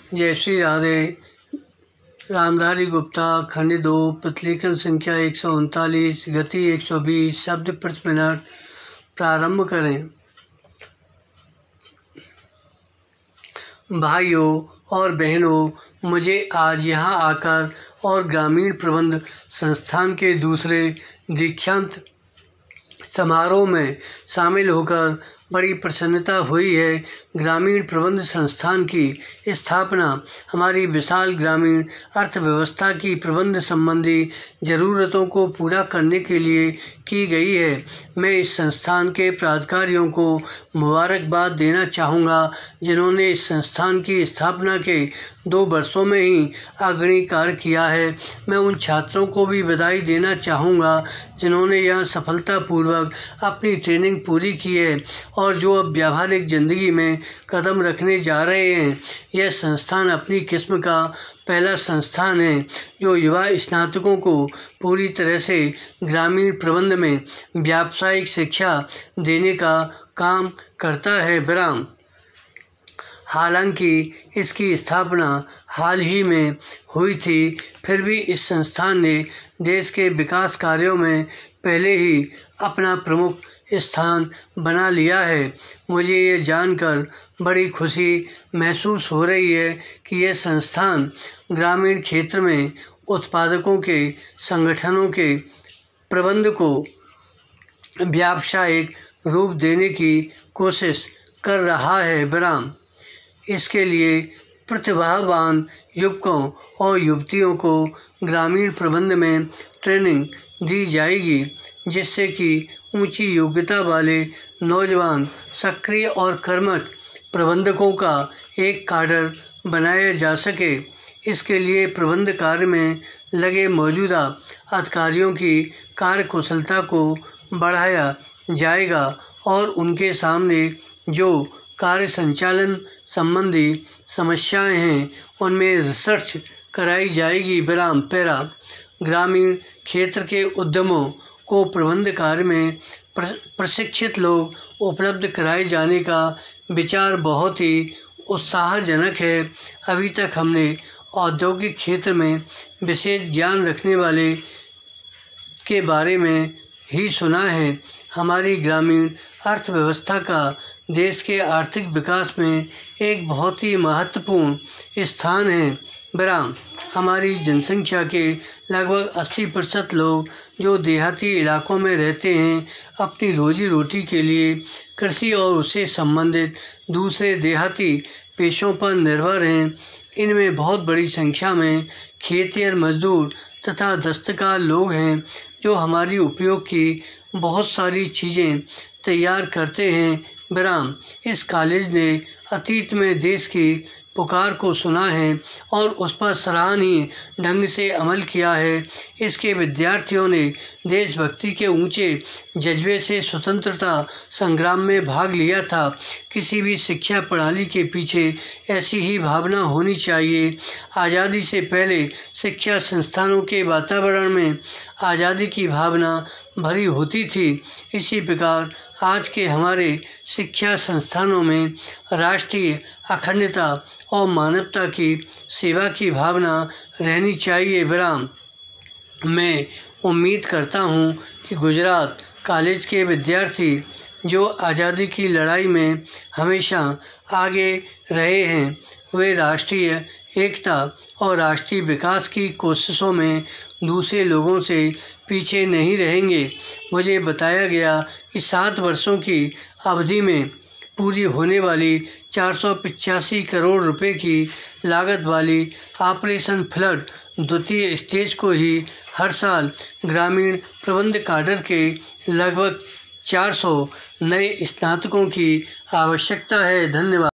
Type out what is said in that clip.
जय श्री राधे। रामधारी गुप्ता, खंड 2, प्रतिलेखन संख्या 139, गति 120 शब्द प्रति मिनट। प्रारंभ करें। भाइयों और बहनों, मुझे आज यहाँ आकर और ग्रामीण प्रबंध संस्थान के दूसरे दीक्षांत समारोह में शामिल होकर बड़ी प्रसन्नता हुई है। ग्रामीण प्रबंध संस्थान की स्थापना हमारी विशाल ग्रामीण अर्थव्यवस्था की प्रबंध संबंधी ज़रूरतों को पूरा करने के लिए की गई है। मैं इस संस्थान के प्राधिकारियों को मुबारकबाद देना चाहूँगा, जिन्होंने इस संस्थान की स्थापना के 2 वर्षों में ही अग्रणी कार्य किया है। मैं उन छात्रों को भी बधाई देना चाहूँगा जिन्होंने यहाँ सफलतापूर्वक अपनी ट्रेनिंग पूरी की है और जो अब व्यावहारिक ज़िंदगी में कदम रखने जा रहे हैं। यह संस्थान अपनी किस्म का पहला संस्थान है जो युवा स्नातकों को पूरी तरह से ग्रामीण प्रबंध में व्यावसायिक शिक्षा देने का काम करता है। विराम। हालांकि इसकी स्थापना हाल ही में हुई थी, फिर भी इस संस्थान ने देश के विकास कार्यों में पहले ही अपना प्रमुख स्थान बना लिया है। मुझे ये जानकर बड़ी खुशी महसूस हो रही है कि यह संस्थान ग्रामीण क्षेत्र में उत्पादकों के संगठनों के प्रबंध को व्यावसायिक रूप देने की कोशिश कर रहा है। विराम। इसके लिए प्रतिभावान युवकों और युवतियों को ग्रामीण प्रबंध में ट्रेनिंग दी जाएगी, जिससे कि ऊंची योग्यता वाले नौजवान सक्रिय और कर्मठ प्रबंधकों का एक काडर बनाया जा सके। इसके लिए प्रबंध कार्य में लगे मौजूदा अधिकारियों की कार्यकुशलता को बढ़ाया जाएगा और उनके सामने जो कार्य संचालन संबंधी समस्याएं हैं उनमें रिसर्च कराई जाएगी। विराम। पैरा। ग्रामीण क्षेत्र के उद्यमों को प्रबंध कार्य में प्रशिक्षित लोग उपलब्ध कराए जाने का विचार बहुत ही उत्साहजनक है। अभी तक हमने औद्योगिक क्षेत्र में विशेष ज्ञान रखने वाले के बारे में ही सुना है। हमारी ग्रामीण अर्थव्यवस्था का देश के आर्थिक विकास में एक बहुत ही महत्वपूर्ण स्थान है। विराम। हमारी जनसंख्या के लगभग 80% लोग जो देहाती इलाकों में रहते हैं, अपनी रोजी रोटी के लिए कृषि और उससे संबंधित दूसरे देहाती पेशों पर निर्भर हैं। इनमें बहुत बड़ी संख्या में खेतिहर मजदूर तथा दस्तकार लोग हैं जो हमारी उपयोग की बहुत सारी चीज़ें तैयार करते हैं। विराम। इस कॉलेज ने अतीत में देश की पुकार को सुना है और उस पर सराहनीय ढंग से अमल किया है। इसके विद्यार्थियों ने देशभक्ति के ऊंचे जज्बे से स्वतंत्रता संग्राम में भाग लिया था। किसी भी शिक्षा प्रणाली के पीछे ऐसी ही भावना होनी चाहिए। आज़ादी से पहले शिक्षा संस्थानों के वातावरण में आज़ादी की भावना भरी होती थी। इसी प्रकार आज के हमारे शिक्षा संस्थानों में राष्ट्रीय अखंडता और मानवता की सेवा की भावना रहनी चाहिए। विराम। मैं उम्मीद करता हूँ कि गुजरात कॉलेज के विद्यार्थी जो आज़ादी की लड़ाई में हमेशा आगे रहे हैं, वे राष्ट्रीय एकता और राष्ट्रीय विकास की कोशिशों में दूसरे लोगों से पीछे नहीं रहेंगे। मुझे बताया गया कि 7 वर्षों की अवधि में पूरी होने वाली 485 करोड़ रुपए की लागत वाली ऑपरेशन फ्लड द्वितीय स्टेज को ही हर साल ग्रामीण प्रबंध काडर के लगभग 400 नए स्नातकों की आवश्यकता है। धन्यवाद।